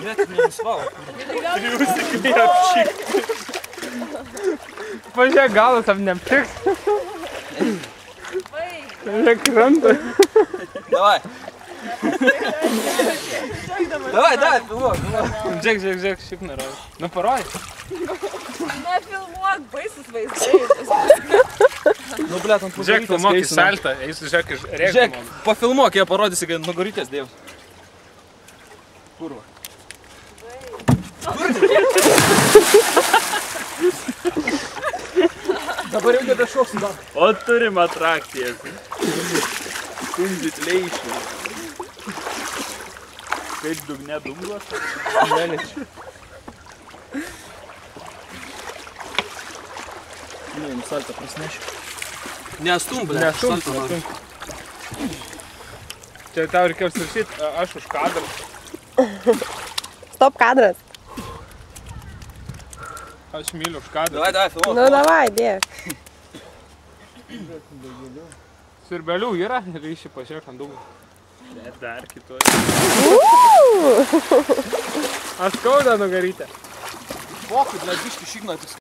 Net nenusvalo. Triusikai apšik. Pažiūrėk, galas ap neapšiks. Žiūrėk, kranta. Davai. Davai, filmuok. Žiūrėk, šiaip nerodo. Nu, parodai. Nefilmuok, baisus vaizdai. Nu, blėt, ant Žiūrėk, filmuok į saltą. Eisiu, žiūrėk, iš rėkimo. Žiūrėk, pafilmuok, jie parodysi, kad nugarytės dėjau. Kurva. Dabar jau nebešoksim dar. O turim atrakcijas. Congratulations. Kaip dugne dumblas? Neličiu. Ne, saltą prasnešiu. Nestum, blėt. Nestum. Čia tau reikėjo surašyti, aš už kadrą. Stop kadras. Aš myliu už kadrą. Davai, filmuok. Nu, davai, dėk. Sirbelių yra, reiškia pažiūrėk ant dugno. Bet dar kitos. Aš skauda nugarytę. Pokui, blėt, biškį šikna tik